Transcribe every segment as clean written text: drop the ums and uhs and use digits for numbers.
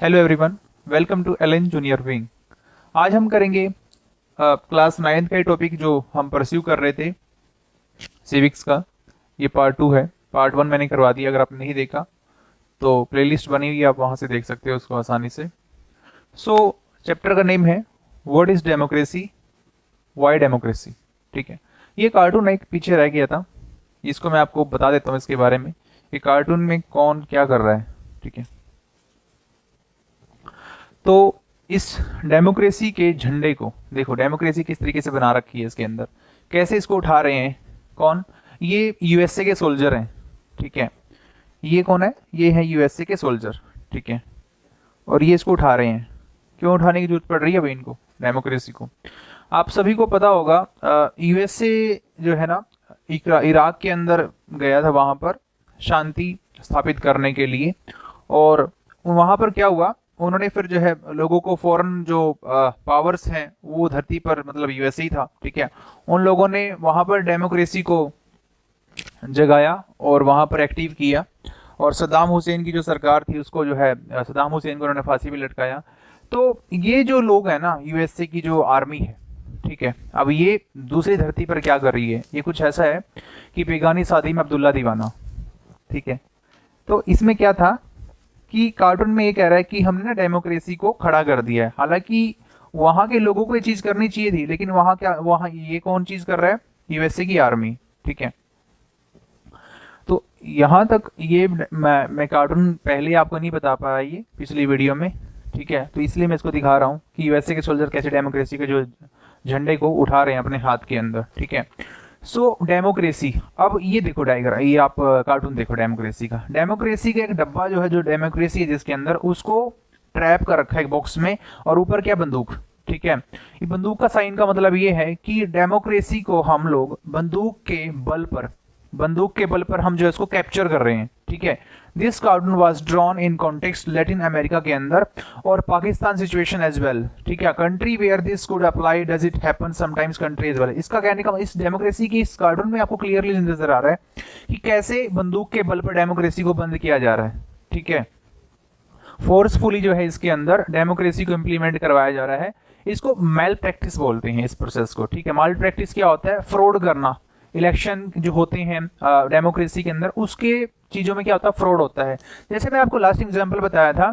Hello everyone, welcome to Allen junior wing. आज हम करेंगे क्लास 9th का टॉपिक जो हम परस्यू कर रहे थे, सिविक्स का। ये पार्ट 2 है। पार्ट 1 मैंने करवा दिया, अगर आपने नहीं देखा तो प्लेलिस्ट बनी हुई है, आप वहाँ से देख सकते हो उसको आसानी से। चैप्टर का नेम है what is democracy, Y democracy. ठीक है, ये कार्टून एक पीछे रह गया था, इसको मैं आपको बता देता हूँ इसके बारे में। ये कार्टून में कौन क्या कर रहा है। ठीक है, तो इस डेमोक्रेसी के झंडे को देखो, डेमोक्रेसी किस तरीके से बना रखी है इसके अंदर, कैसे इसको उठा रहे हैं। कौन? ये यूएसए के सोल्जर हैं। ठीक है, ये कौन है? ये है यूएसए के सोल्जर। ठीक है, और ये इसको उठा रहे हैं। क्यों उठाने की जरूरत पड़ रही है भाई इनको, डेमोक्रेसी को? आप सभी को पता होगा, यूएसए जो है ना, इराक के अंदर गया था वहां पर शांति स्थापित करने के लिए। और वहां पर क्या हुआ, उन्होंने फिर जो है लोगों को फॉरेन जो पावर्स हैं वो धरती पर, मतलब यूएसए ही था। ठीक है, उन लोगों ने वहां पर डेमोक्रेसी को जगाया और वहां पर एक्टिव किया। और सद्दाम हुसैन की जो सरकार थी उसको जो है, सद्दाम हुसैन को उन्होंने फांसी भी लटकाया। तो ये जो लोग हैं ना, यूएसए की जो आर्मी है, ठीक है, अब ये दूसरी धरती पर क्या कर रही है, ये कुछ ऐसा है कि बेगानी शादी में अब्दुल्ला दीवाना। ठीक है, तो इसमें क्या था कि कार्टून में ये कह रहा है कि हमने ना डेमोक्रेसी को खड़ा कर दिया है। हालांकि वहां के लोगों को ये चीज करनी चाहिए थी, लेकिन वहां ये कौन चीज कर रहा है? यूएसए की आर्मी। ठीक है, तो यहां तक ये मैं कार्टून पहले आपको नहीं बता पाया ये पिछली वीडियो में। ठीक है, तो इसलिए मैं इसको दिखा रहा हूँ कि यूएसए के सोल्जर कैसे डेमोक्रेसी के जो झंडे को उठा रहे हैं अपने हाथ के अंदर। ठीक है, डेमोक्रेसी, अब ये देखो डायग्राम, ये आप कार्टून देखो डेमोक्रेसी का। डेमोक्रेसी का एक डब्बा जो है, जो डेमोक्रेसी है जिसके अंदर, उसको ट्रैप कर रखा है एक बॉक्स में, और ऊपर क्या? बंदूक। ठीक है, ये बंदूक का साइन का मतलब ये है कि डेमोक्रेसी को हम लोग बंदूक के बल पर हम जो है इसको कैप्चर कर रहे हैं। ठीक है, this cartoon was drawn in context Latin America के अंदर और पाकिस्तान सिचुएशन एज वेल। ठीक है, country where this could apply, does it happen sometimes country as well. इसका कहने का, इस डेमोक्रेसी की इस कार्टून में आपको क्लियरली नजर आ रहा है कि कैसे बंदूक के बल पर डेमोक्रेसी को बंद किया जा रहा है। ठीक है, फोर्सफुली जो है इसके अंदर डेमोक्रेसी को इंप्लीमेंट करवाया जा रहा है। इसको मैल प्रैक्टिस बोलते हैं इस प्रोसेस को। ठीक है, मैल प्रैक्टिस क्या होता है? फ्रॉड करना। इलेक्शन जो होते हैं डेमोक्रेसी के अंदर, उसके चीजों में क्या होता है? फ्रॉड होता है। जैसे मैं आपको लास्ट एग्जांपल बताया था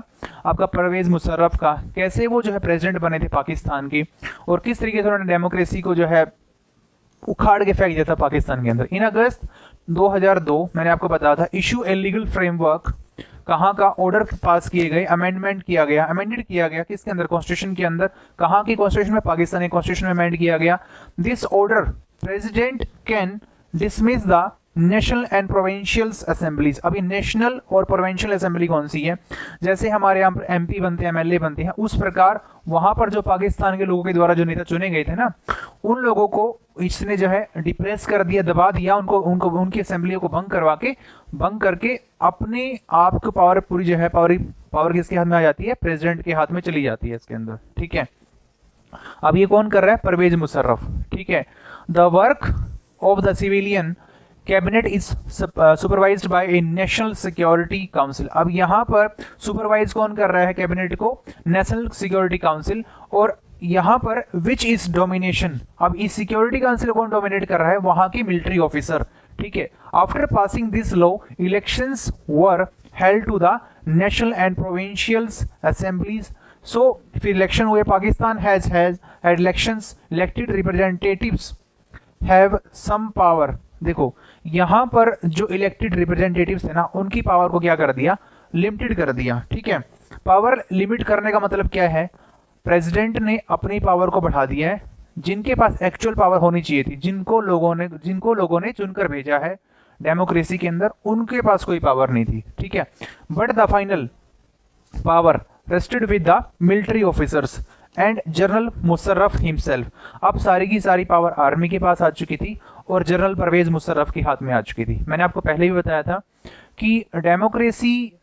आपका परवेज मुशर्रफ का, कैसे वो जो है प्रेसिडेंट बने थे पाकिस्तान के, और किस तरीके से उन्होंने डेमोक्रेसी को जो है उखाड़ के फेंक दिया था पाकिस्तान के अंदर। इन अगस्त 2002 मैंने आपको बताया था, इशू ए लीगल फ्रेमवर्क, कहाँ का ऑर्डर पास किए गए, अमेंडमेंट किया गया, अमेंडेड किया गया किसके अंदर? कॉन्स्टिट्यूशन के अंदर। कहाँ की कॉन्स्टिट्यूशन में? पाकिस्तानी कॉन्स्टिट्यूशन में अमेंड किया गया। This order president can dismiss the national and provincial assemblies. अभी नेशनल और प्रोविंशियल असेंबली कौन सी है? जैसे हमारे यहाँ एमपी बनते हैं, एमएलए बनते हैं, उस प्रकार वहां पर जो पाकिस्तान के लोगों के द्वारा जो नेता चुने गए थे ना, उन लोगों को इसने जो है डिप्रेस कर दिया, दबा दिया, उनकी असेंबलियों को भंग करके अपने आप को पावर पूरी जो है, पावर किसके हाथ में आ जाती है? प्रेसिडेंट के हाथ में चली जाती है इसके अंदर। ठीक है, अब ये कौन कर रहा है? परवेज मुशर्रफ। ठीक है, the work of the civilian cabinet is supervised by a National Security Council. अब यहाँ पर सुपरवाइज कौन कर रहा है कैबिनेट को? National Security council. और यहाँ पर विच इज डोमिनेशन, अब इस सिक्योरिटी काउंसिल कौन डोमिनेट कर रहा है? वहां के मिलिट्री ऑफिसर। ठीक है, after passing this law, elections were held to the national and provincial assemblies. So फिर इलेक्शन हुए, Pakistan has had elections, elected representatives have some power। देखो यहां पर जो इलेक्टेड रिप्रेजेंटेटिव्स है ना, उनकी पावर को क्या कर दिया? लिमिटेड कर दिया। ठीक है, पावर लिमिट करने का मतलब क्या है? प्रेसिडेंट ने अपनी पावर को बढ़ा दिया है। जिनके पास एक्चुअल पावर होनी चाहिए थी, जिनको लोगों ने चुनकर भेजा है डेमोक्रेसी के अंदर, उनके पास कोई पावर नहीं थी। ठीक है, but the final power rested with the military officers and general Musharraf himself. अब सारी की सारी पावर आर्मी के पास आ चुकी थी और जनरल परवेज मुशर्रफ के हाथ में आ चुकी थी। मैंने आपको पहले भी बताया था कि डेमोक्रेसी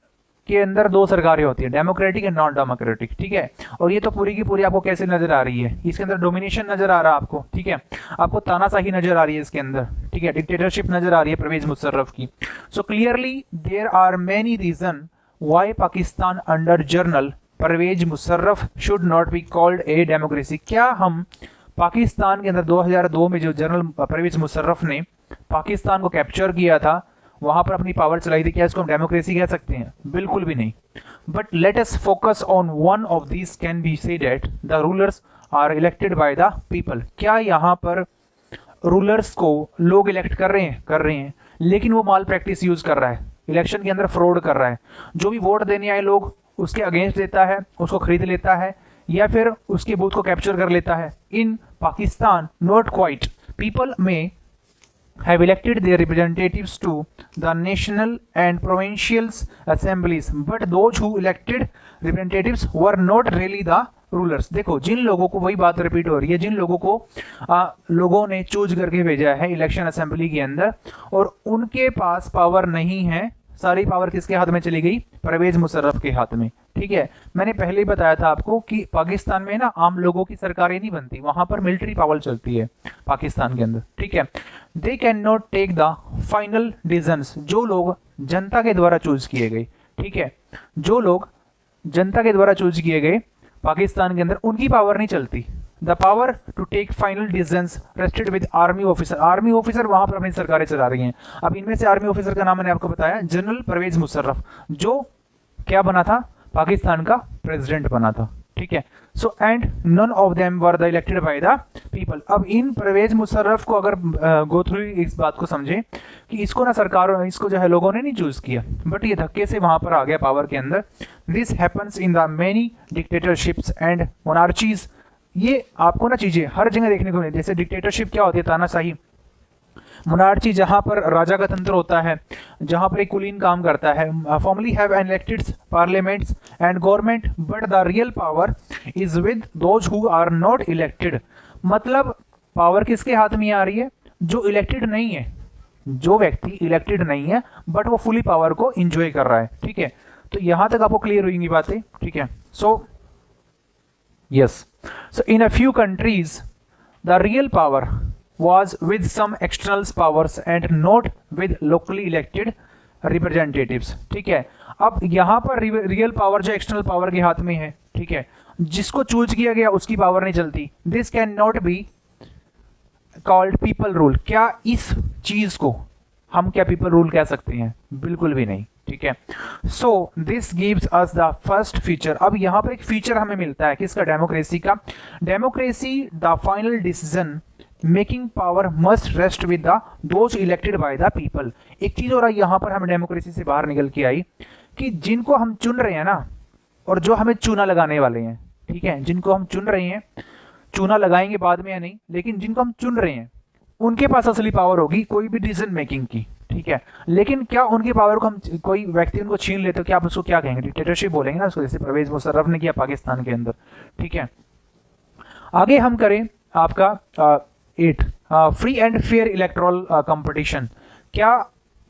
के अंदर दो सरकारें होती है, डेमोक्रेटिक एंड नॉन डेमोक्रेटिक। ठीक है, और ये तो पूरी की पूरी आपको कैसे नजर आ रही है? इसके अंदर डोमिनेशन नजर आ रहा है आपको। ठीक है, आपको तानाशाही नजर आ रही है इसके अंदर। ठीक है, डिक्टेटरशिप नजर आ रही है परवेज मुशर्रफ की। So clearly there are many reason why Pakistan under General Parvez Musharraf should not be called a democracy. क्या हम पाकिस्तान के अंदर 2002 में जो जनरल परवेज मुशर्रफ ने पाकिस्तान को कैप्चर किया था, वहां पर अपनी पावर चलाई थी, क्या इसको हम डेमोक्रेसी कह सकते हैं? बिल्कुल भी नहीं। But let us focus on one of these can be say that the rulers are elected by the people. क्या यहाँ पर रूलर्स को लोग इलेक्ट कर रहे हैं, लेकिन वो माल प्रैक्टिस यूज कर रहा है, इलेक्शन के अंदर फ्रॉड कर रहा है। जो भी वोट देने आए लोग उसके अगेंस्ट देता है, उसको खरीद लेता है, या फिर उसके बूथ को कैप्चर कर लेता है। इन पाकिस्तान नॉट क्वाइट, पीपल में have elected their representatives to the national and provincial assemblies, but those who elected representatives were not really the rulers। देखो, जिन लोगों को, वही बात रिपीट हो रही है, जिन लोगों को लोगों ने चूज करके भेजा है इलेक्शन असेंबली के अंदर, और उनके पास पावर नहीं है, सारी पावर किसके हाथ में चली गई? परवेज मुशर्रफ के हाथ में। ठीक है, मैंने पहले ही बताया था आपको कि पाकिस्तान में ना आम लोगों की सरकारें नहीं बनती, वहां पर मिलिट्री पावर चलती है पाकिस्तान के अंदर। ठीक है, they can not take the final decisions, जो लोग जनता के द्वारा चूज किए गए। ठीक है, जो लोग जनता के द्वारा चूज किए गए पाकिस्तान के अंदर, उनकी पावर नहीं चलती। The power to take final decisions rested with army officer. Army officer वहां पर अपनी सरकारें चला रही हैं। अब इनमें से आर्मी ऑफिसर का नाम मैंने आपको बताया, जनरल परवेज मुशर्रफ, जो क्या बना था? पाकिस्तान का प्रेसिडेंट बना था। ठीक है, so and none of them were the elected by the people. अब इन परवेज मुशर्रफ को अगर गो थ्रू इस बात को समझे कि इसको ना सरकार, इसको जो है लोगों ने नहीं चूज किया, बट ये धक्के से वहां पर आ गया पावर के अंदर। This happens in the many dictatorships and monarchies. ये आपको ना चीजें हर जगह देखने को मिलती है। जैसे डिक्टेटरशिप क्या होती है? तानाशाही। मोनार्ची जहां पर राजा का तंत्र होता है, जहां पर एक कुलीन काम करता है। Formally have elected parliaments and government, but the real power is with those who are not elected. मतलब पावर किसके हाथ में आ रही है? जो इलेक्टेड नहीं है, जो व्यक्ति इलेक्टेड नहीं है बट वो फुली पावर को एंजॉय कर रहा है। ठीक है, तो यहां तक आपको क्लियर हुई बातें। ठीक है, so yes, so in a few countries the real power was with some external powers and not with locally elected representatives। ठीक है, अब यहां पर रियल पावर जो एक्सटर्नल पावर के हाथ में है, ठीक है, जिसको चूज किया गया उसकी पावर नहीं चलती। This can not be called people rule. क्या इस चीज को हम क्या पीपल रूल कह सकते हैं? बिल्कुल भी नहीं। ठीक है, so this gives us the first feature. अब यहां पर एक फीचर हमें मिलता है किसका? डेमोक्रेसी का। Democracy the final decision making power must rest with the those elected by the people. एक चीज और यहां पर हम डेमोक्रेसी से बाहर निकल के आई कि जिनको हम चुन रहे हैं ना, और जो हमें चूना लगाने वाले हैं, ठीक है, जिनको हम चुन रहे हैं, चूना लगाएंगे बाद में या नहीं, लेकिन जिनको हम चुन रहे हैं उनके पास असली पावर होगी कोई भी डिसीजन मेकिंग की। ठीक है, लेकिन क्या उनकी पावर को हम, कोई व्यक्ति उनको छीन लेते, तो क्या आप उसको क्या कहेंगे? डिक्टेटरशिप बोलेंगे ना उसको, जैसे परवेज मुशर्रफ ने किया पाकिस्तान के अंदर। ठीक है, आगे हम करें आपका 8 free and fair electoral competition. क्या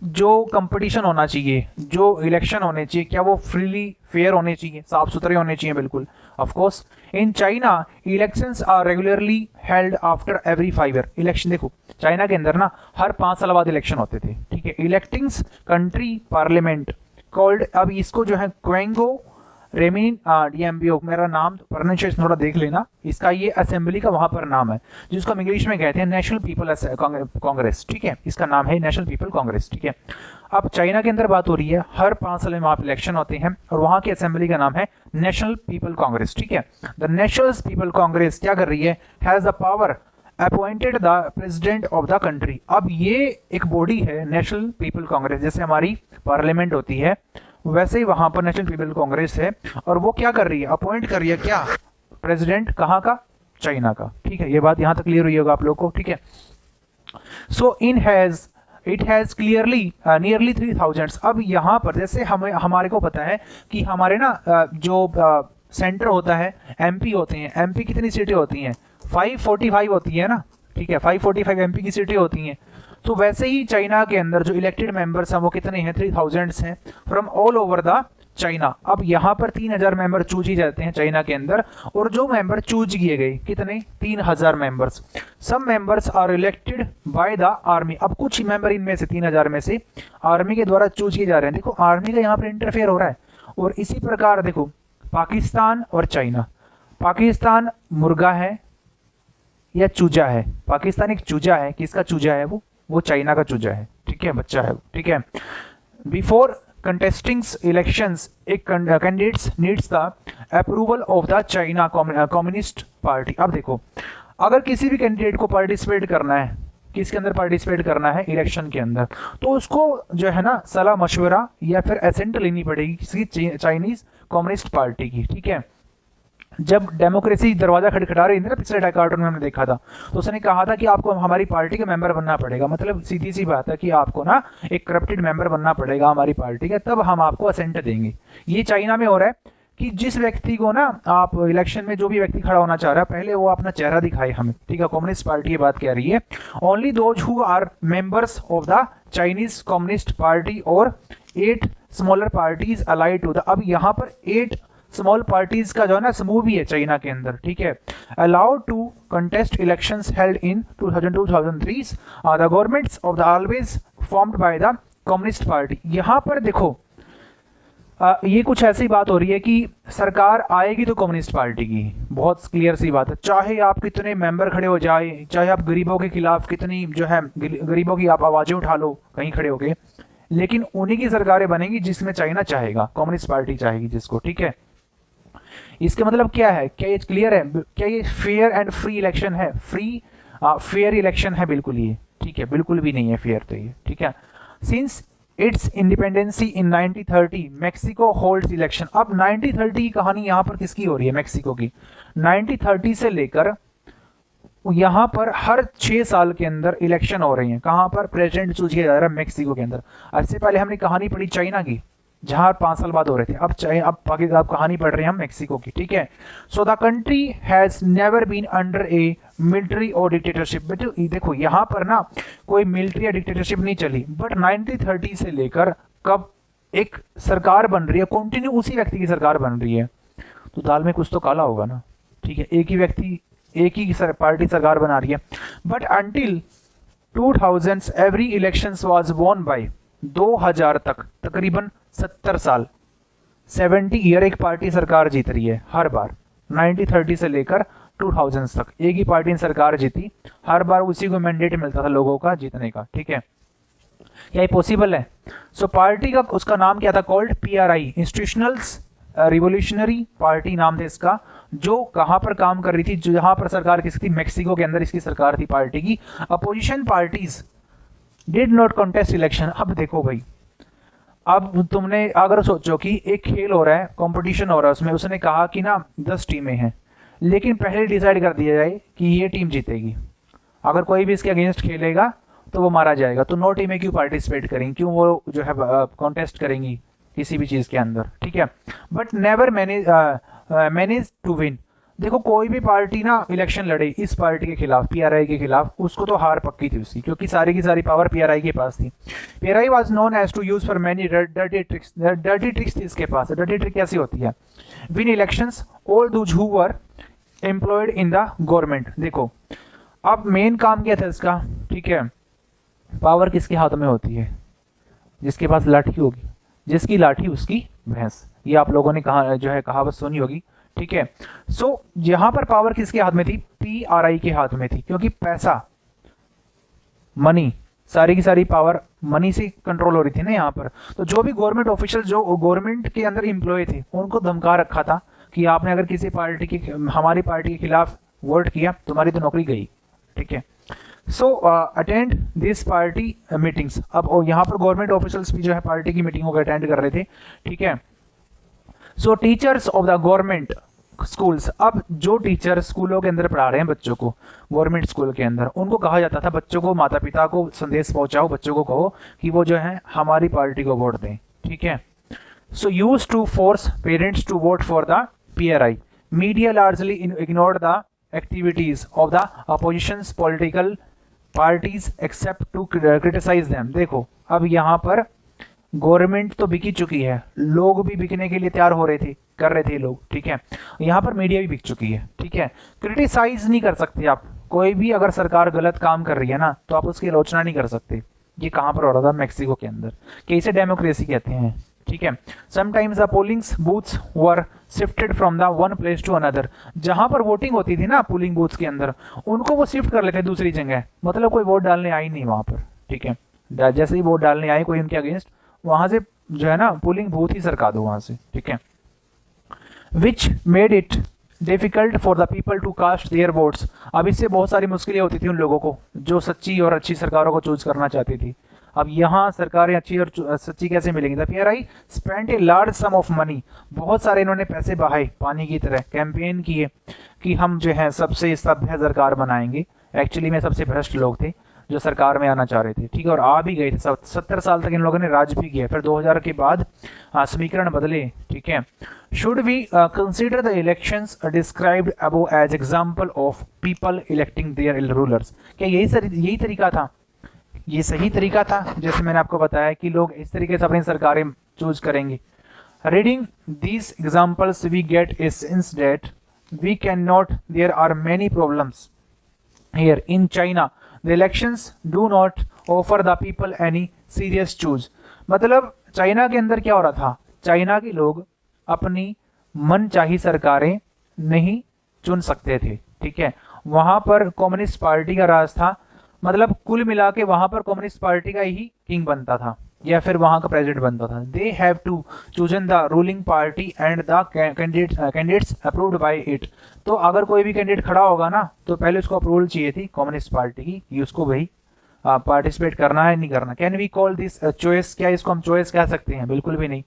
जो कंपटीशन होना चाहिए, जो इलेक्शन होने चाहिए, क्या वो फ्रीली फेयर होने चाहिए, साफ सुथरे होने चाहिए? बिल्कुल, of course. In China elections are regularly held after every 5 year. Election देखो, चाइना के अंदर ना हर 5 साल बाद इलेक्शन होते थे। ठीक है, इलेक्टिंग्स कंट्री पार्लियामेंट कॉल्ड, अब इसको जो है क्वेंगो रेमिन डीएमबीओ, मेरा नाम प्रोनाउंसिएशन थोड़ा देख लेना, इसका ये असेंबली का वहां पर नाम है, जिसको हम इंग्लिश में कहते हैं नेशनल पीपल कांग्रेस। ठीक है, इसका नाम है नेशनल पीपल कांग्रेस। ठीक है, अब चाइना के अंदर बात हो रही है, हर 5 साल में वहां पर इलेक्शन होते हैं, और वहां की असेंबली का नाम है नेशनल पीपल कांग्रेस। ठीक है, द नेशनल पीपल कांग्रेस क्या कर रही है? Has the power appointed the president of the country. अब ये एक बॉडी है नेशनल पीपल कांग्रेस, जैसे हमारी पार्लियामेंट होती है वैसे ही वहां पर नेशनल पीपल कांग्रेस है, और वो क्या कर रही है? अपॉइंट कर रही है क्या? प्रेसिडेंट कहाँ का? चाइना का। ठीक है, ये बात यहां तक क्लियर हुई होगा आप लोगों को। ठीक है, so it has clearly nearly 3000। अब यहाँ पर जैसे हमारे को पता है कि हमारे ना जो सेंटर होता है, एमपी होते हैं, एमपी कितनी सीटें होती हैं? 545 होती है ना। ठीक है, 545 एमपी की सीटें होती हैं। तो वैसे ही चाइना के अंदर जो इलेक्टेड मेंबर्स हैं वो कितने हैं? 3000 हैं from all over the China. अब यहाँ पर 3000 मेंबर चूज ही जाते हैं चाइना के अंदर, और जो मेंबर चूज किए गए कितने? 3000 मेंबर्स। सब members are elected by the army. अब कुछ मेंबर इनमें से 3000 में से आर्मी के द्वारा चूज किए जा रहे हैं। देखो, आर्मी का यहाँ पर इंटरफेयर हो रहा है। और इसी प्रकार देखो, पाकिस्तान और चाइना। पाकिस्तान मुर्गा है या चूजा है? पाकिस्तान एक चूजा है। किसका चूजा है? वो चाइना का चूजा है, ठीक है, बच्चा है, ठीक है। बिफोर कंटेस्टिंग इलेक्शंस एक candidates needs the approval of the China communist party. अब देखो, अगर किसी भी कैंडिडेट को पार्टिसिपेट करना है, किसके अंदर पार्टिसिपेट करना है? इलेक्शन के अंदर, तो उसको जो है ना सलाह मशवरा या फिर एसेंट लेनी पड़ेगी किसी चाइनीज कम्युनिस्ट पार्टी की, ठीक है। जब डेमोक्रेसी दरवाजा खटखटा रही थी ना, पिछले कार्टून में हमने देखा था, तो उसने कहा था कि आपको हमारी पार्टी का मेंबर बनना पड़ेगा। मतलब सीधी सी बात है कि आपको ना एक करप्टेड मेंबर बनना पड़ेगा हमारी पार्टी का, तब हम आपको असेंट देंगे। ये चाइना में हो रहा है कि जिस व्यक्ति को ना आप इलेक्शन में, जो भी व्यक्ति खड़ा होना चाह रहा है, पहले वो अपना चेहरा दिखाए हमें, ठीक है। कम्युनिस्ट पार्टी की बात कह रही है। Only those who are members of the Chinese Communist Party और 8 smaller parties allied to the. अब यहाँ पर 8 स्मॉल पार्टीज का जो है ना समूह भी है चाइना के अंदर, ठीक है। Allowed to contest elections held in 2002-2003 the governments of the always formed by the Communist Party. यहाँ पर देखो, ये कुछ ऐसी बात हो रही है कि सरकार आएगी तो कम्युनिस्ट पार्टी की, बहुत क्लियर सी बात है। चाहे आप कितने मेंबर खड़े हो जाए, चाहे आप गरीबों के खिलाफ कितनी जो है गरीबों की आप आवाजें उठा लो कहीं खड़े होके, लेकिन उन्हीं की सरकारें बनेंगी जिसमें चाइना चाहेगा, कम्युनिस्ट पार्टी चाहेगी जिसको, ठीक है। इसका मतलब क्या है? क्या ये क्लियर है? क्या ये फेयर एंड फ्री इलेक्शन है? फ्री फेयर इलेक्शन है? बिल्कुल ये, ठीक है, बिल्कुल भी नहीं है फेयर तो ये, ठीक है। Since it's independency in 1930 Mexico holds election. अब 1930 की कहानी यहाँ पर किसकी हो रही है? मेक्सिको की। 1930 से लेकर यहाँ पर हर 6 साल के अंदर इलेक्शन हो रही हैं। कहाँ पर? प्रेसिडेंट चूज किया जा रहा है मेक्सिको के अंदर। इससे पहले हमने कहानी पढ़ी चाइना की, जहां 5 साल बाद हो रहे थे। अब पाकिस्तान कहानी पढ़ रहे हैं हम मेक्सिको की, ठीक है। So the country has never been under a military और डिक्टेटरशिप। देखो यहाँ पर ना कोई मिलिट्री या डिक्टेटरशिप नहीं चली, बट 1930 से लेकर कब एक सरकार बन रही है, कंटिन्यू उसी व्यक्ति की सरकार बन रही है, तो दाल में कुछ तो काला होगा ना, ठीक है। एक ही व्यक्ति, एक ही पार्टी सरकार बना रही है। But until 2000 every elections was won by 2000 तक तकरीबन 70 साल 70 ईयर एक पार्टी सरकार जीत रही है हर बार। 1930 से लेकर 2000 तक एक ही पार्टी ने सरकार जीती, हर बार उसी को मैंडेट मिलता था लोगों का जीतने का, ठीक है। क्या ये पॉसिबल है? सो पार्टी का उसका नाम क्या था? Called PRI, institutionals revolutionary party नाम था इसका, जो कहां पर काम कर रही थी, जो जहां पर सरकार किसकी थी? मेक्सिको के अंदर इसकी सरकार थी पार्टी की। Opposition parties did not contest election. अब देखो भाई, अब तुमने अगर सोचो कि एक खेल हो रहा है, कंपटीशन हो रहा है, उसमें उसने कहा कि ना 10 टीमें हैं, लेकिन पहले डिसाइड कर दिया जाए कि ये टीम जीतेगी, अगर कोई भी इसके अगेंस्ट खेलेगा तो वो मारा जाएगा, तो 9 टीमें क्यों पार्टिसिपेट करेंगी, क्यों वो जो है कॉन्टेस्ट करेंगी किसी भी चीज के अंदर, ठीक है। But never manage to win. देखो कोई भी पार्टी ना इलेक्शन लड़े इस पार्टी के खिलाफ, PRI के खिलाफ, उसको तो हार पक्की थी उसकी, क्योंकि सारी की सारी पावर PRI के पास थी। PRI was known as to use for many dirty tricks. Dirty tricks थी इसके पास। डर्टी ट्रिक कैसी होती है? Win elections all those who were employed in the government. देखो अब मेन काम क्या था इसका, ठीक है। पावर किसके हाथ में होती है? जिसके पास लाठी होगी, जिसकी लाठी उसकी भैंस, ये आप लोगों ने कहा जो है कहावत सुनी होगी, ठीक है। सो यहां पर पावर किसके हाथ में थी? PRI के हाथ में थी, क्योंकि पैसा, मनी, सारी की सारी पावर मनी से कंट्रोल हो रही थी ना यहाँ पर। तो जो भी गवर्नमेंट ऑफिशियल, जो गवर्नमेंट के अंदर एम्प्लॉय थे, उनको धमका रखा था कि आपने अगर किसी पार्टी की, हमारी पार्टी के खिलाफ वोट किया, तुम्हारी तो नौकरी गई, ठीक है। सो अटेंड दिस पार्टी मीटिंग्स। अब यहाँ पर गवर्नमेंट ऑफिशियल्स भी जो है पार्टी की मीटिंगों को अटेंड कर रहे थे, ठीक है। सो teachers of the government schools. अब जो टीचर स्कूलों के अंदर पढ़ा रहे हैं बच्चों को, गवर्नमेंट स्कूल के अंदर, उनको कहा जाता था, बच्चों को, माता पिता को संदेश पहुंचाओ, बच्चों को कहो कि वो जो है हमारी पार्टी को वोट दें, ठीक है। So used to force parents to vote for the PRI। Media largely ignored the activities of the opposition political parties except to criticise them. देखो अब यहाँ पर गवर्नमेंट तो बिकी चुकी है, लोग भी बिकने के लिए तैयार हो रहे थे, कर रहे थे लोग, ठीक है। यहाँ पर मीडिया भी बिक चुकी है, ठीक है। क्रिटिसाइज नहीं कर सकते आप, कोई भी अगर सरकार गलत काम कर रही है ना, तो आप उसकी आलोचना नहीं कर सकते। ये कहाँ पर हो रहा था? मेक्सिको के अंदर। कैसे डेमोक्रेसी कहते हैं, ठीक है। Sometimes the polling booths were shifted from the one place to another, जहां पर वोटिंग होती थी ना पोलिंग बूथ्स के अंदर, उनको वो शिफ्ट कर लेते दूसरी जगह, मतलब कोई वोट डालने आई नहीं वहां पर, ठीक है। जैसे ही वोट डालने आए कोई उनके अगेंस्ट, वहां से जो है ना पोलिंग बूथ ही सरका दो वहां से, ठीक है। Which made it difficult for the people to cast their votes, अब इससे बहुत सारी मुश्किलें होती थी उन लोगों को जो सच्ची और अच्छी सरकारों को चूज करना चाहती थी। अब यहाँ सरकारें अच्छी और सच्ची कैसे मिलेंगी? The PRI spend a large some of money, बहुत सारे इन्होंने पैसे बहाए पानी की तरह, कैंपेन किए कि हम जो है सबसे सभ्य सरकार बनाएंगे। एक्चुअली में सबसे भ्रष्ट लोग थे जो सरकार में आना चाह रहे थे, ठीक है, और आ भी गए थे। 70 साल तक इन लोगों ने राज भी किया, फिर 2000 के बाद समीकरण बदले, ठीक है। Should we consider the elections described above as example of people electing their rulers, क्या यही तरीका था? ये सही तरीका था जैसे मैंने आपको बताया कि लोग इस तरीके से अपनी सरकारें चूज करेंगे। Reading these examples we get a sense that we can not, there are many problems here in China, the elections do not offer the people any serious choose. मतलब चाइना के अंदर क्या हो रहा था? चाइना के लोग अपनी मनचाही सरकारें नहीं चुन सकते थे, ठीक है। वहां पर कम्युनिस्ट पार्टी का राज था, मतलब कुल मिला के वहां पर कम्युनिस्ट पार्टी का ही किंग बनता था या फिर वहां का प्रेसिडेंट बनता था। They have to chosen the ruling party and the candidates approved by it. तो अगर कोई भी कैंडिडेट खड़ा होगा ना तो पहले उसको अप्रूवल चाहिए थी कम्युनिस्ट पार्टी की कि उसको भाई पार्टिसिपेट करना है नहीं करना। Can we call this choice? क्या इसको हम चॉइस कह सकते हैं? बिल्कुल भी नहीं।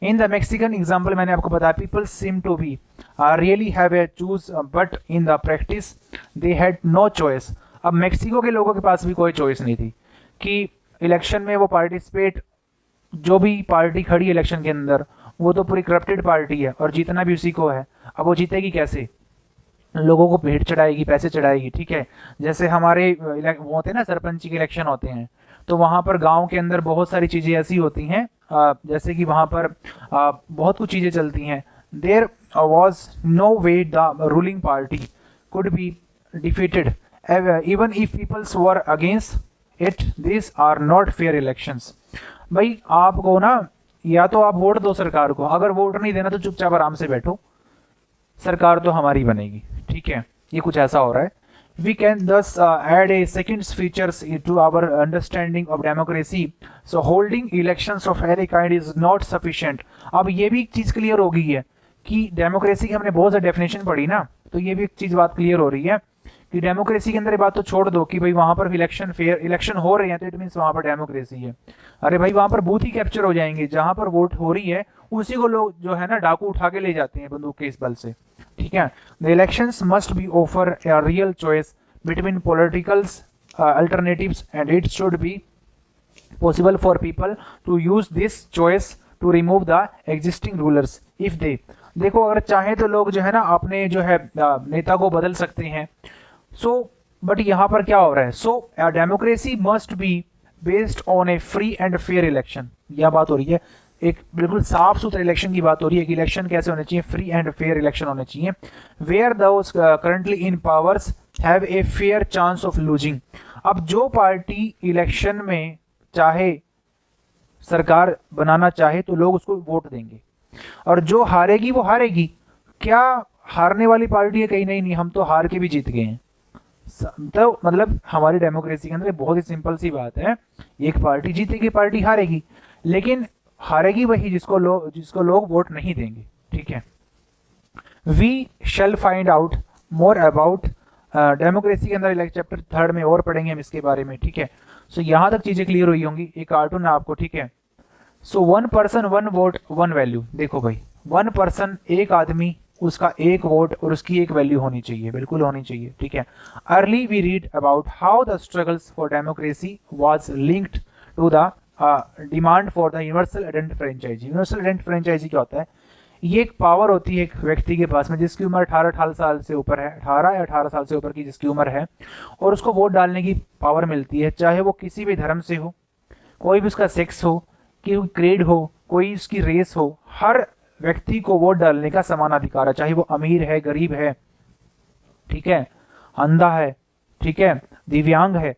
इन द मेक्सिकन एग्जाम्पल मैंने आपको बताया, people seem to be really have a choose but in the practice they had no choice. अब मेक्सिको के लोगों के पास भी कोई चॉइस नहीं थी कि इलेक्शन में वो पार्टिसिपेट, जो भी पार्टी खड़ी इलेक्शन के अंदर वो तो पूरी करप्टेड पार्टी है और जीतना भी उसी को है। अब वो जीतेगी कैसे? लोगों को भेंट चढ़ाएगी, पैसे चढ़ाएगी, ठीक है। जैसे हमारे वो होते हैं ना सरपंच के इलेक्शन होते हैं, तो वहाँ पर गांव के अंदर बहुत सारी चीज़ें ऐसी होती हैं, जैसे कि वहाँ पर बहुत कुछ चीज़ें चलती हैं। There was no way the ruling party could be defeated even if peoples were against it, these are not fair elections। भाई आपको ना या तो आप वोट दो सरकार को, अगर वोट नहीं देना तो चुपचाप आराम से बैठो, सरकार तो हमारी बनेगी, ठीक है। ये कुछ ऐसा हो रहा है। We can thus add a second features to our understanding of democracy. So holding elections of any kind is not sufficient। अब ये भी एक चीज क्लियर हो गई है कि डेमोक्रेसी की हमने बहुत सारी डेफिनेशन पढ़ी ना, तो ये भी एक चीज बात क्लियर हो रही है कि डेमोक्रेसी के अंदर ये बात तो छोड़ दो कि भाई वहां पर इलेक्शन फेयर इलेक्शन हो रहे हैं तो इट मींस वहां पर डेमोक्रेसी है। अरे भाई वहां पर बूथ ही कैप्चर हो जाएंगे, जहां पर वोट हो रही है उसी को लोग जो है ना डाकू उठा के ले जाते हैं बंदूक के इस बल से, ठीक है। The elections must be offer a real choice between politicals alternatives and it should be possible for people to use this choice to remove the existing rulers if they. देखो अगर चाहे तो लोग जो है ना अपने जो है नेता को बदल सकते हैं। सो बट यहाँ पर क्या हो रहा है? So democracy must be based on a free and fair election. यह बात हो रही है, एक बिल्कुल साफ सुथरे इलेक्शन की बात हो रही है कि इलेक्शन कैसे होने चाहिए, फ्री एंड फेयर इलेक्शन होने चाहिए। Where those currently in powers have a fair chance of losing. अब जो पार्टी इलेक्शन में चाहे सरकार बनाना चाहे तो लोग उसको वोट देंगे, और जो हारेगी वो हारेगी। क्या हारने वाली पार्टी है? कहीं नहीं, हम तो हार के भी जीत गए हैं। तो मतलब हमारी डेमोक्रेसी के अंदर बहुत ही सिंपल सी बात है, एक पार्टी जीतेगी, पार्टी हारेगी, लेकिन हारेगी वही जिसको लोग वोट नहीं देंगे, ठीक है। We shall find out more about democracy के अंदर चैप्टर 3 में और पढ़ेंगे हम इसके बारे में, ठीक है। सो यहाँ तक चीजें क्लियर हुई होंगी। एक कार्टून है आपको, ठीक है। सो 1 पर्सन 1 वोट 1 वैल्यू। देखो भाई 1 पर्सन एक आदमी, उसका एक वोट और उसकी एक वैल्यू होनी चाहिए, बिल्कुल होनी चाहिए, ठीक है। Early we read about how the struggles for democracy was linked to the demand for the universal adult franchise. Universal adult franchise क्या होता है? ये एक पावर होती है एक व्यक्ति के पास में जिसकी उम्र 18 साल से ऊपर है, 18 या 18 साल से ऊपर की जिसकी उम्र है, और उसको वोट डालने की पावर मिलती है, चाहे वो किसी भी धर्म से हो, कोई भी उसका सेक्स हो, कोई क्रेड हो, कोई उसकी रेस हो, हर व्यक्ति को वोट डालने का समान अधिकार है, चाहे वो अमीर है, गरीब है, ठीक है, अंधा है, ठीक है, दिव्यांग है,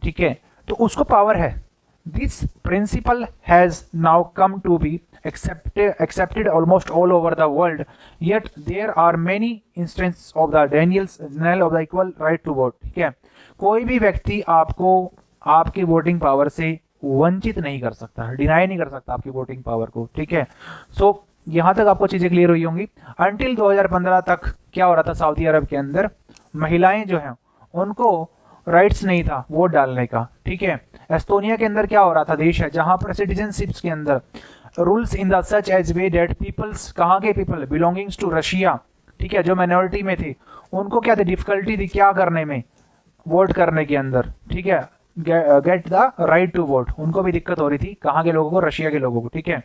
ठीक है, तो उसको पावर है। This principle has now come to be accepted almost all over the world, yet there are many instances of the denial of the equal right to vote. ठीक है, कोई भी व्यक्ति आपको आपकी वोटिंग पावर से वंचित नहीं कर सकता, डिनाई नहीं कर सकता आपकी वोटिंग पावर को। ठीक है, सो यहां तक आपको चीजें क्लियर हुई होंगी। अंटिल 2015 तक क्या हो रहा था सऊदी अरब के अंदर, महिलाएं जो हैं उनको राइट्स नहीं था वोट डालने का। ठीक है, एस्टोनिया के अंदर क्या हो रहा था, देश है जहां पर सिटीजनशिप्स के अंदर rules in the such as way that peoples, कहाँ के पीपल बिलोंगिंग्स टू रशिया, ठीक है, जो माइनॉरिटी में थे उनको क्या थी, डिफिकल्टी थी क्या करने में, वोट करने के अंदर। ठीक है, get the right to vote, उनको भी दिक्कत हो रही थी, कहाँ के लोगों को, रशिया के लोगों को। ठीक है,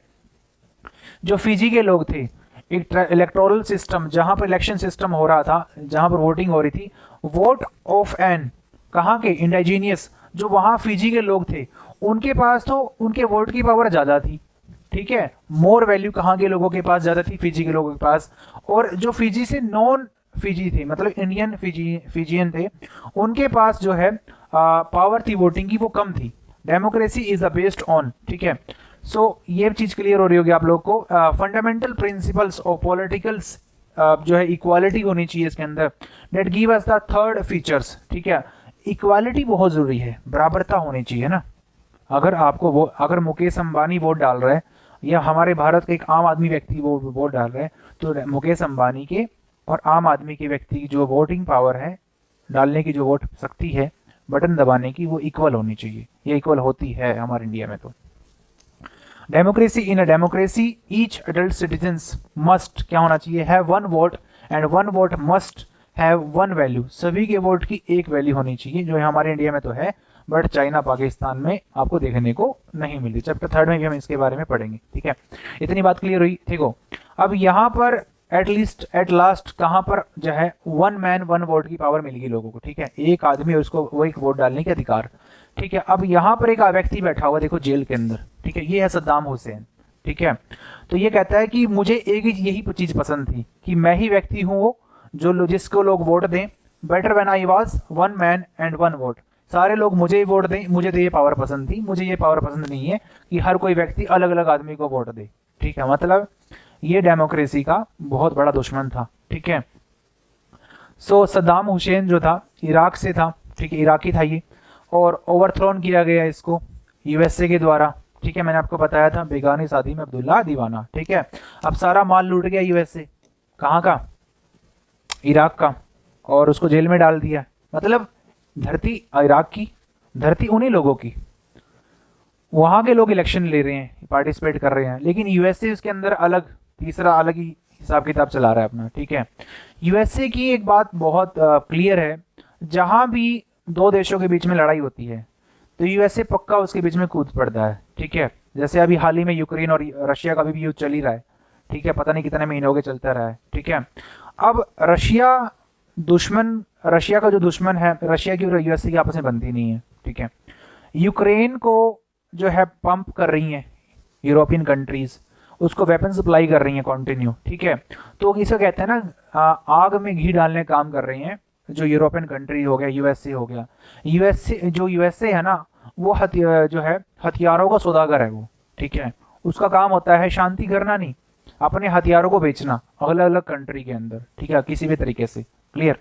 जो फिजी के लोग थे, एक इलेक्टोरल सिस्टम जहां पर इलेक्शन सिस्टम हो रहा था, जहां पर वोटिंग हो रही थी, वोट ऑफ एन, कहाँ के, इंडाइजीनियस, जो वहां फिजी के लोग थे उनके पास तो उनके वोट की पावर ज्यादा थी। ठीक है, मोर वैल्यू कहाँ के लोगों के पास ज्यादा थी, फिजी के लोगों के पास। और जो फिजी से नॉन फिजी थे, मतलब इंडियन फिजियन थे, उनके पास जो है पावर थी वोटिंग की वो कम थी। Democracy is the based on, ठीक है, सो ये चीज क्लियर हो रही होगी आप लोग को। फंडामेंटल प्रिंसिपल्स ऑफ पॉलिटिकल्स जो है इक्वालिटी होनी चाहिए इसके अंदर, that give us the third features. ठीक है, इक्वालिटी बहुत जरूरी है, बराबरता होनी चाहिए ना। अगर आपको वो, अगर मुकेश अंबानी वोट डाल रहा है या हमारे भारत का एक आम आदमी व्यक्ति वो वोट डाल रहा है, तो मुकेश अंबानी के और आम आदमी के व्यक्ति की जो वोटिंग पावर है, डालने की जो वोट शक्ति है, बटन दबाने की, वो इक्वल होनी चाहिए। ये इक्वल होती है हमारे इंडिया में। तो democracy, in a democracy each adult citizens must क्या होना चाहिए, have one vote and one vote must have one value, सभी के वोट की एक वैल्यू होनी चाहिए, जो हमारे इंडिया में तो है, बट चाइना पाकिस्तान में आपको देखने को नहीं मिलती। चैप्टर 3 में भी हम इसके बारे में पढ़ेंगे। ठीक है, इतनी बात क्लियर हुई। ठीक हो, अब यहाँ पर एट लास्ट कहाँ पर जो है वन मैन वन वोट की पावर मिलेगी लोगों को। ठीक है, एक आदमी उसको वो एक वोट डालने के अधिकार। ठीक है, अब यहाँ पर एक व्यक्ति बैठा हुआ देखो जेल के अंदर। ठीक है, ये है सद्दाम हुसैन। ठीक है, तो ये कहता है कि मुझे एक यही चीज पसंद थी कि मैं ही व्यक्ति हूँ जो जिसको लोग वोट दें, better when I was one man and one vote, सारे लोग मुझे ही वोट दें। मुझे तो ये पावर पसंद थी, मुझे ये पावर पसंद नहीं है कि हर कोई व्यक्ति अलग अलग आदमी को वोट दे। ठीक है, मतलब ये डेमोक्रेसी का बहुत बड़ा दुश्मन था। ठीक है, सो सद्दाम हुसैन जो था इराक से था। ठीक है, इराकी था ये, और ओवरथ्रोन किया गया इसको यूएसए के द्वारा। ठीक है, मैंने आपको बताया था बेगानी शादी में अब्दुल्ला दीवाना। ठीक है, अब सारा माल लूट गया यूएसए, कहाँ का, इराक का, और उसको जेल में डाल दिया। मतलब धरती इराक की, धरती उन्हीं लोगों की, वहां के लोग इलेक्शन ले रहे हैं, पार्टिसिपेट कर रहे हैं, लेकिन यूएसए उसके अंदर अलग, तीसरा अलग ही हिसाब किताब चला रहा है अपना। ठीक है, यूएसए की एक बात बहुत क्लियर है, जहां भी दो देशों के बीच में लड़ाई होती है तो यूएसए पक्का उसके बीच में कूद पड़ता है। ठीक है, जैसे अभी हाल ही में यूक्रेन और रशिया का भी युद्ध चल ही रहा है। ठीक है, पता नहीं कितने महीनों के चलता रहा है। ठीक है, अब रशिया का जो दुश्मन है, रशिया की और यूएसए की आपस में बनती नहीं है। ठीक है, यूक्रेन को जो है पंप कर रही हैं यूरोपियन कंट्रीज, उसको वेपन सप्लाई कर रही हैं कंटिन्यू। ठीक है, तो इसे कहते हैं ना आग में घी डालने का काम कर रही हैं जो यूरोपियन कंट्री हो गया, यूएसए हो गया। यूएसए है ना, वो जो है हथियारों का सौदागर है वो। ठीक है, उसका काम होता है शांति करना नहीं, अपने हथियारों को बेचना अलग अलग कंट्री के अंदर। ठीक है, किसी भी तरीके से। क्लियर,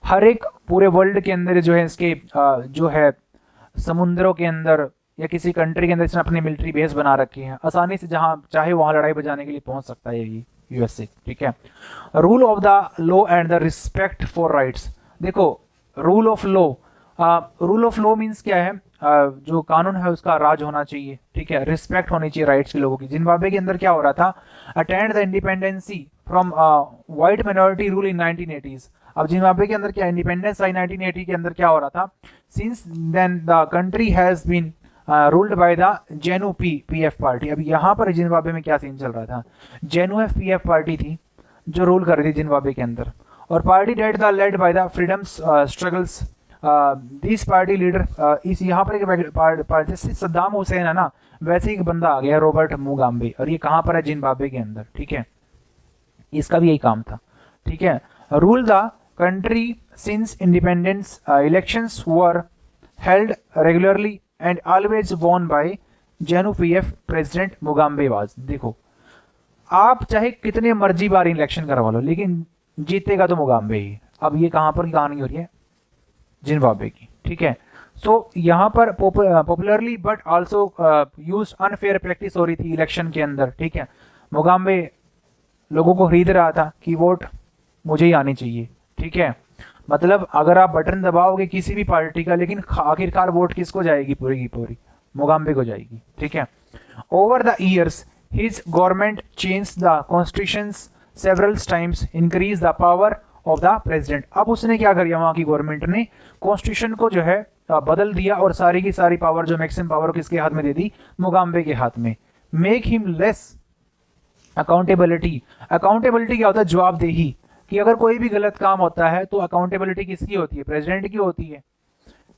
हर एक पूरे वर्ल्ड के अंदर जो है इसके जो है समुद्रों के अंदर या किसी कंट्री के अंदर इसने अपनी मिलिट्री बेस बना रखी है, आसानी से जहां चाहे वहां लड़ाई बजाने के लिए पहुंच सकता है ये यूएसए। ठीक है, rule of the law and the respect for rights. देखो रूल ऑफ लॉ मीन्स क्या है, जो कानून है उसका राज होना चाहिए। ठीक है, रिस्पेक्ट होनी चाहिए राइट्स के लोगों की। जिम्बाब्वे के अंदर क्या हो रहा था, attend the independency from white minority rule in 1980s। अब जिम्बाब्वे के अंदर क्या इंडिपेंडेंस आई 1980 के अंदर क्या हो रहा था, since then the country has been ruled by the ZANU PF party. अब यहाँ पर जिम्बाब्वे में क्या सीन चल रहा था, जेनु एफ पीएफ पार्टी थी जो रूल कर रही थी जिम्बाब्वे के अंदर, और party that the led by the freedoms struggles this party leader is यहाँ पर एक जैसे सद्दाम हुसैन है ना, वैसे एक बंदा आ गया रॉबर्ट मुगाबे, और ये कहाँ पर है, जिम्बाब्वे के अंदर। ठीक है, इसका भी यही काम था। ठीक है, rule the country since independence, elections were held regularly and always won by ZANU-PF president Mugabe was. देखो आप चाहे कितने मर्जी बार इलेक्शन करवा लो लेकिन जीतेगा तो मुगाम्बे ही। अब ये कहां पर कहानी हो रही है, जिम्बाब्वे की, ठीक है। सो यहाँ पर popularly but also use unfair practice हो रही थी इलेक्शन के अंदर, ठीक है। मुगाम्बे लोगों को खरीद रहा था कि वोट मुझे ही आनी चाहिए, ठीक है। मतलब अगर आप बटन दबाओगे किसी भी पार्टी का, लेकिन आखिरकार वोट किसको जाएगी, पूरी की पूरी मुगाम्बे को जाएगी, ठीक है। Over the years his government change the constitutions several times, increase the power of the president. अब उसने क्या किया, वहां की गवर्नमेंट ने कॉन्स्टिट्यूशन को जो है बदल दिया और सारी की सारी पावर, जो मैक्सिमम पावर किसके हाथ में दे दी, मुगाम्बे के हाथ में। Make him less accountability. Accountability क्या होता है, जवाबदेही, कि अगर कोई भी गलत काम होता है तो अकाउंटेबिलिटी किसकी होती है, प्रेसिडेंट की होती है,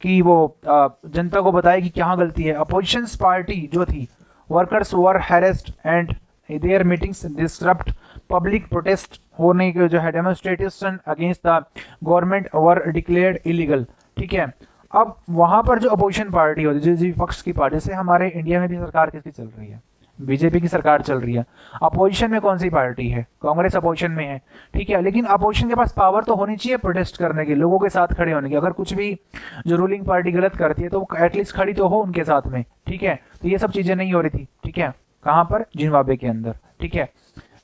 कि वो जनता को बताए कि क्या गलती है। अपोजिशन पार्टी जो थी, workers were harassed and there meetings disturbed, public protest होने के जो है, demonstration against the government were declared illegal, ठीक है। अब वहां पर जो अपोजिशन पार्टी होती है, जो विपक्ष की पार्टी, जैसे हमारे इंडिया में भी सरकार किसकी चल रही है, बीजेपी की सरकार चल रही है। अपोजिशन में कौन सी पार्टी है, कांग्रेस अपोजिशन में है, ठीक है। लेकिन अपोजिशन के पास पावर तो होनी चाहिए प्रोटेस्ट करने की, लोगों के साथ खड़े होने की। अगर कुछ भी जो रूलिंग पार्टी गलत करती है तो एटलीस्ट खड़ी तो हो उनके साथ में, ठीक है। तो ये सब चीजें नहीं हो रही थी, ठीक है। कहां पर, जिम्बाब्वे के अंदर, ठीक है।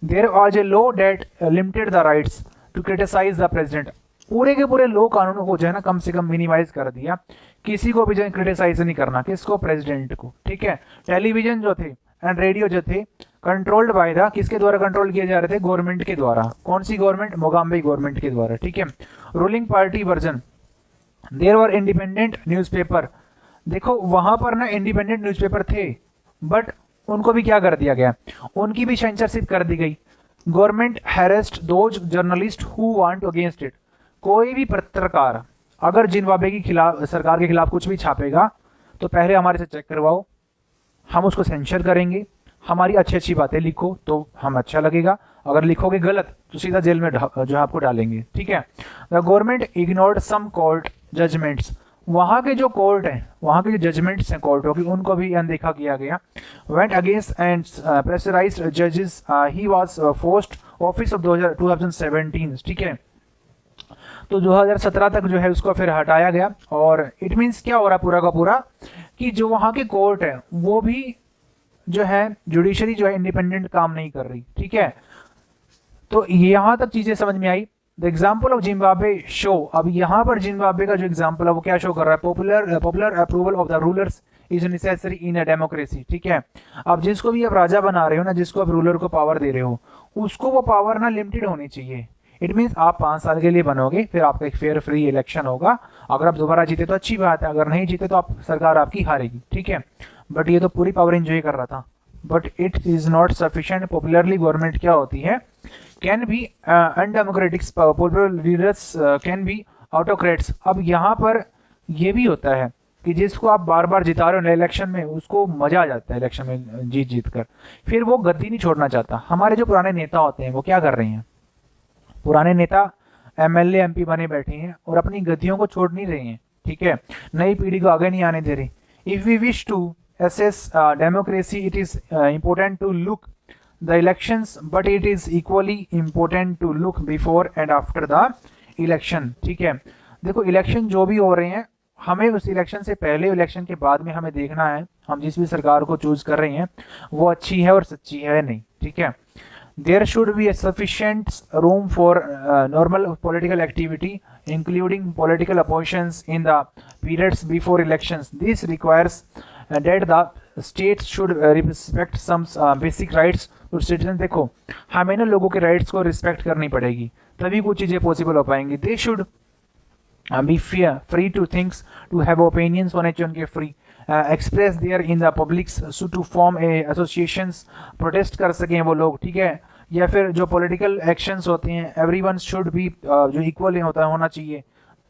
There was a law that limited the rights to criticise the president. पूरे के पूरे लॉ कानूनों को जो है ना कम से कम मिनिमाइज कर दिया, किसी को भी जो है क्रिटिसाइज नहीं करना, किसको, प्रेसिडेंट को, ठीक है। टेलीविजन जो थे एंड रेडियो जो थे कंट्रोल्ड बाय द, किसके द्वारा कंट्रोल किए जा रहे थे, गवर्नमेंट के द्वारा। कौन सी गवर्नमेंट, मुगाम्बे गवर्नमेंट के द्वारा, ठीक है। Ruling party version, there were independent newspaper. देखो वहां पर ना इंडिपेंडेंट न्यूज़पेपर थे, बट उनको भी क्या कर दिया गया, उनकी भी सेंसरशिप कर दी गई। Government harassed those journalist who want against it. कोई भी पत्रकार अगर जिम्बाब्वे की खिलाफ, सरकार के खिलाफ कुछ भी छापेगा तो पहले हमारे से चेक करवाओ, हम उसको सेंसर करेंगे, हमारी अच्छी अच्छी बातें लिखो तो हम अच्छा लगेगा, अगर लिखोगे गलत तो सीधा जेल में जो आपको डालेंगे, ठीक है। The government ignored some court judgements. वहाँ के जो कोर्ट हैं, वहाँ के जो जजमेंट्स हैं कोर्टों की, उनको भी अनदेखा किया गया। वेंट अगेंस्ट एंड प्रेशराइज्ड जजेस, he was forced office of 2017, ठीक है। तो 2017 तक जो है उसको फिर हटाया गया। और इट मीन्स क्या हो रहा है पूरा का पूरा, कि जो वहाँ के कोर्ट है वो भी जो है, जुडिशरी जो है इंडिपेंडेंट काम नहीं कर रही, ठीक है। तो यहाँ तक चीजें समझ में आई। The example of Zimbabwe show, अब यहाँ पर जिम्बाब्वे का जो एग्जाम्पल है वो क्या शो कर रहा है, popular approval of the rulers is necessary in a democracy, ठीक है। अब जिसको भी आप राजा बना रहे हो ना, जिसको आप रूलर को पावर दे रहे हो, उसको वो पावर ना लिमिटेड होनी चाहिए। इट मीन्स आप 5 साल के लिए बनोगे, फिर आपका एक फेयर फ्री इलेक्शन होगा, अगर आप दोबारा जीते तो अच्छी बात है, अगर नहीं जीते तो आप सरकार आपकी हारेगी, ठीक है। बट ये तो पूरी पावर एंजॉय कर रहा था, but it is not sufficient. Popularly government क्या होती है, can be undemocratic, popular leaders can be autocrats. अब यहाँ पर ये भी होता है कि जिसको आप बार बार जिता रहे हो इलेक्शन में, उसको मजा आ जाता है इलेक्शन में जीत जीत कर, फिर वो गद्दी नहीं छोड़ना चाहता। हमारे जो पुराने नेता होते हैं वो क्या कर रहे हैं, पुराने नेता एमएलए एमपी बने बैठे हैं और अपनी गद्दियों को छोड़ नहीं रहे हैं, ठीक है। नई पीढ़ी को आगे नहीं आने दे रही। If we wish to assess democracy, it is important to look the elections, but it is equally important to look before and after the election, ठीक है। देखो इलेक्शन जो भी हो रहे हैं, हमें उस इलेक्शन से पहले, इलेक्शन के बाद में हमें देखना है हम जिस भी सरकार को चूज कर रहे हैं वो अच्छी है और सच्ची है नहीं, ठीक है। There should be a sufficient room for normal political activity, including political oppositions in the periods before elections. This requires that the states should respect some basic rights to citizens. देखो हमें ना लोगों के राइट्स को respect करनी पड़ेगी, तभी कुछ चीजें पॉसिबल हो पाएंगी। They should be free to think, to have opinions होने चाहिए उनके free, express there in the public, so to form a associations, protest कर सकें वो लोग, ठीक है। या फिर जो पॉलिटिकल एक्शंस होते हैं, एवरीवन शुड बी, जो इक्वल होना चाहिए,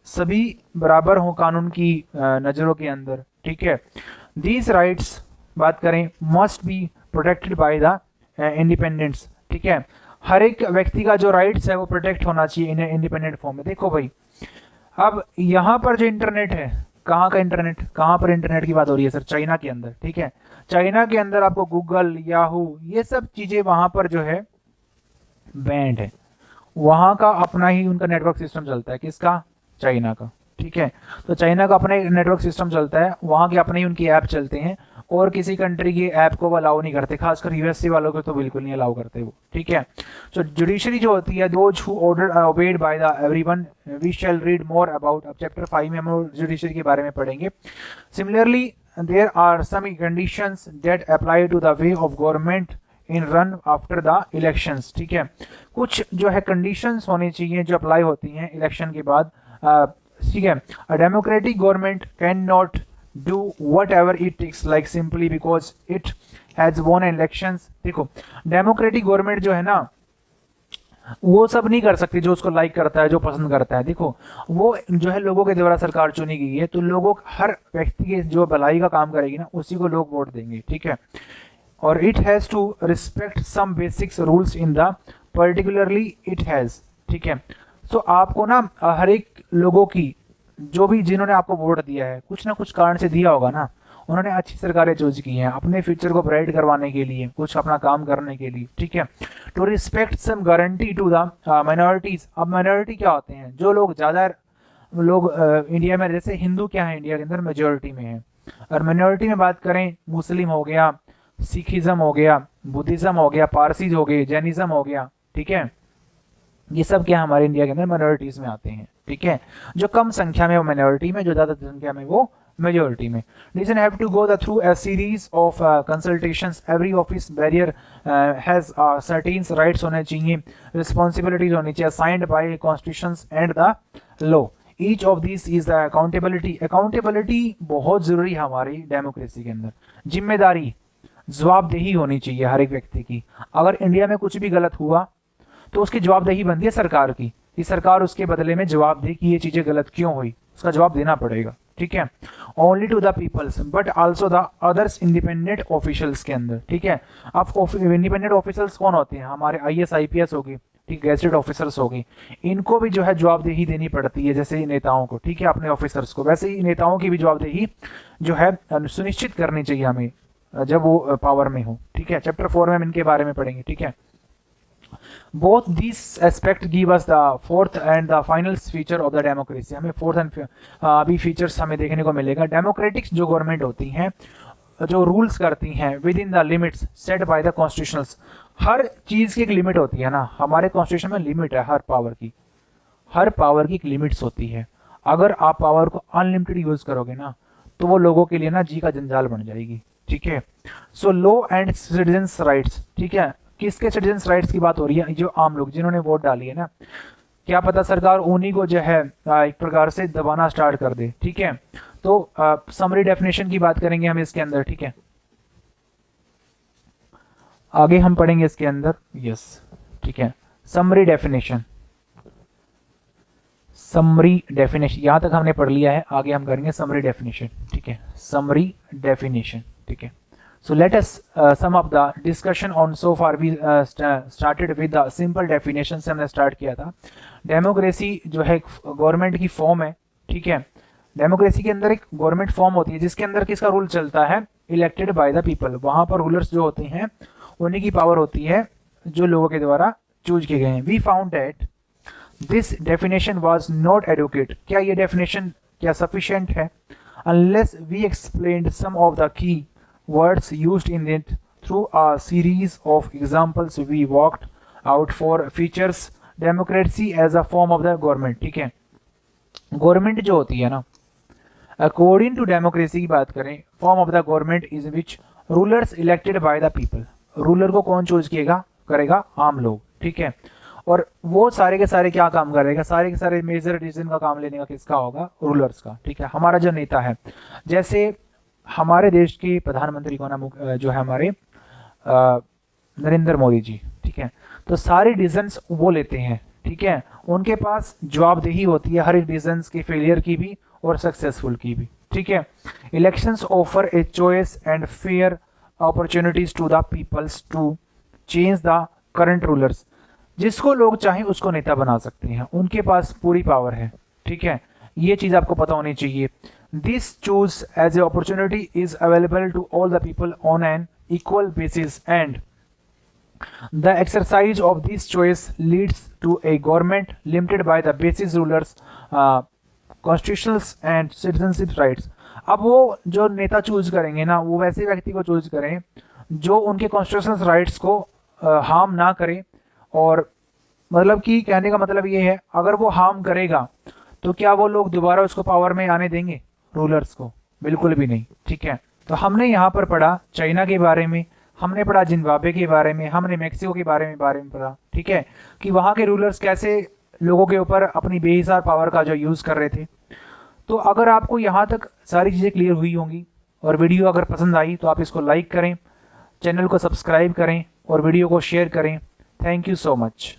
सभी बराबर हो कानून की नज़रों के अंदर, ठीक है। दीज राइट्स बात करें, must be protected by the independents, ठीक है। हर एक व्यक्ति का जो राइट्स है वो प्रोटेक्ट होना चाहिए इन इंडिपेंडेंट फॉर्म में। देखो भाई, अब यहाँ पर जो इंटरनेट है, कहाँ का इंटरनेट, कहाँ पर इंटरनेट की बात हो रही है सर? चाइना के अंदर, ठीक है। चाइना के अंदर आपको गूगल, याहू, ये सब चीजें वहां पर जो है बैंड है। वहां का अपना ही उनका नेटवर्क सिस्टम चलता है, किसका? चाइना का, ठीक है। तो चाइना का अपना नेटवर्क सिस्टम चलता है, वहां के अपने ही उनके ऐप चलते हैं, और किसी कंट्री के ऐप को वो अलाउ नहीं करते, खासकर यूएसए वालों को तो बिल्कुल नहीं अलाउ करते वो, ठीक है। तो जुडिशरी जो होती है, those who order obeyed by the everyone, we shall read more about, अब चैप्टर 5 में हम जुडिशरी के बारे में पढ़ेंगे। Similarly there are some conditions that apply to the way of government in run after the elections, ठीक है। कुछ जो है कंडीशंस होनी चाहिए जो अप्लाई होती हैं इलेक्शन के बाद, ठीक है। A democratic government can not do whatever it takes like simply because it has won elections. देखो, डेमोक्रेटिक गवर्नमेंट जो है ना, वो सब नहीं कर सकती जो उसको लाइक करता है, जो पसंद करता है। देखो, वो जो है लोगों के द्वारा सरकार चुनी गई है, तो लोगों, हर व्यक्ति के जो भलाई का काम करेगी ना, उसी को लोग वोट देंगे, ठीक है। और it has to respect some basics rules in the particularly it has, ठीक है। सो आपको ना हर एक लोगों की, जो भी जिन्होंने आपको वोट दिया है, कुछ ना कुछ कारण से दिया होगा ना, उन्होंने अच्छी सरकारें चूज की हैं अपने फ्यूचर को ब्राइट करवाने के लिए, कुछ अपना काम करने के लिए, ठीक है। To respect some guarantee to the minorities. अब माइनॉरिटी क्या होते हैं? जो लोग ज्यादा लोग इंडिया में, जैसे हिंदू क्या है इंडिया के अंदर मेजोरिटी में है, और माइनॉरिटी में बात करें, मुस्लिम हो गया, सिखिज्म हो गया, बुद्धिज्म हो गया, पारसीज हो गए, जैनिज्म हो गया, ठीक है। ये सब क्या हमारे इंडिया के अंदर माइनॉरिटीज में आते हैं, ठीक है। जो कम संख्या में वो माइनॉरिटी में, जो ज्यादा संख्या में वो मेजोरिटी में। Nation have to go through a series of consultations. Every office barrier has certain rights होने चाहिए, responsibilities होनी चाहिए assigned by constitutions and the law. Each of these is the accountability. Accountability बहुत जरूरी है हमारी डेमोक्रेसी के अंदर। जिम्मेदारी, जवाबदेही होनी चाहिए हर एक व्यक्ति की। अगर इंडिया में कुछ भी गलत हुआ तो उसकी जवाबदेही बनती है सरकार की, कि सरकार उसके बदले में जवाब दे कि ये चीजें गलत क्यों हुई, उसका जवाब देना पड़ेगा, ठीक है। Only to the peoples but also the others independent officials के अंदर, ठीक है। अब इंडिपेंडेंट ऑफिशियल्स कौन होते हैं? हमारे आईएएस आईपीएस हो गए, ठीक, गैजेटेड ऑफिसर्स हो गए, इनको भी जो है जवाबदेही देनी पड़ती है, जैसे नेताओं को, ठीक है, अपने ऑफिसर्स को, वैसे ही नेताओं की भी जवाबदेही जो है सुनिश्चित करनी चाहिए हमें जब वो पावर में हो, ठीक है। चैप्टर 4 में हम इनके बारे में पढ़ेंगे, ठीक है। Both these aspects give us the fourth and the final feature of the democracy. हमें fourth and अभी features हमें देखने को मिलेगा। डेमोक्रेटिक्स जो गवर्नमेंट होती हैं, जो रूल्स करती हैं within the limits set by the constitutionals. हर चीज की एक लिमिट होती है ना, हमारे कॉन्स्टिट्यूशन में लिमिट है हर पावर की, हर पावर की एक लिमिट्स होती है। अगर आप पावर को अनलिमिटेड यूज करोगे ना, तो वो लोगों के लिए ना जी का जंजाल बन जाएगी, ठीक है। So law and citizens rights, ठीक है। किसके सिटीजन्स राइट्स की बात हो रही है? जो आम लोग जिन्होंने वोट डाली है ना, क्या पता सरकार उन्हीं को जो है एक प्रकार से दबाना स्टार्ट कर दे, ठीक है। तो समरी डेफिनेशन की बात करेंगे हम इसके अंदर, ठीक है। आगे हम पढ़ेंगे इसके अंदर, यस, ठीक है। समरी डेफिनेशन, समरी डेफिनेशन यहां तक हमने पढ़ लिया है, आगे हम करेंगे समरी डेफिनेशन, ठीक है। समरी डेफिनेशन, ठीक है। So let us sum up the discussion on so far we started with the simple definition से हमने स्टार्ट किया था। डेमोक्रेसी जो है गवर्नमेंट की फॉर्म है, ठीक है। डेमोक्रेसी के अंदर एक गवर्नमेंट फॉर्म होती है जिसके अंदर किसका रूल चलता है? Elected by the people. वहां पर रूलर्स जो होते हैं उन्हीं की पावर होती है जो लोगों के द्वारा चूज किए गए हैं। We found that this definition was not adequate. क्या ये डेफिनेशन क्या सफिशिएंट है? Unless we explained some of the key words used in it through a series of examples we worked out for features democracy as a form of the government, ठीक है। Government जो होती है ना, according to democracy की बात करें, form of the government is which rulers elected by the people. Ruler को कौन चूज करेगा? आम लोग, ठीक है। और वो सारे के सारे क्या काम करेगा? सारे के सारे मेजर डिसीजन का काम लेने का किसका होगा? रूलर्स का, ठीक है। हमारा जो नेता है, जैसे हमारे देश के प्रधानमंत्री को ना जो है हमारे नरेंद्र मोदी जी, ठीक है। तो सारे डिसीजंस वो लेते हैं, ठीक है। उनके पास जवाबदेही होती है हर एक डिसीजंस के फेलियर की भी और सक्सेसफुल की भी, ठीक है। Elections offer a choice and fair opportunities to the peoples to change the current rulers. जिसको लोग चाहें उसको नेता बना सकते हैं, उनके पास पूरी पावर है, ठीक है। ये चीज आपको पता होनी चाहिए। This choose as an opportunity is available to all the people on an equal basis, and the exercise of this choice leads to a government limited by the basic rulers, constitutional and citizenship rights. अब वो जो नेता choose करेंगे ना, वो वैसे व्यक्ति को चूज करें जो उनके कॉन्स्टिट्यूशनल राइट्स को हार्म ना करे। और मतलब कि कहने का मतलब ये है, अगर वो हार्म करेगा तो क्या वो लोग दोबारा उसको पावर में आने देंगे, रूलर्स को? बिल्कुल भी नहीं। ठीक है, तो हमने यहाँ पर पढ़ा चाइना के बारे में, हमने पढ़ा जिम्बाब्वे के बारे में, हमने मेक्सिको के बारे में पढ़ा। ठीक है, कि वहाँ के रूलर्स कैसे लोगों के ऊपर अपनी बेहिसाब पावर का जो यूज़ कर रहे थे। तो अगर आपको यहाँ तक सारी चीज़ें क्लियर हुई होंगी और वीडियो अगर पसंद आई तो आप इसको लाइक करें, चैनल को सब्सक्राइब करें और वीडियो को शेयर करें। Thank you so much.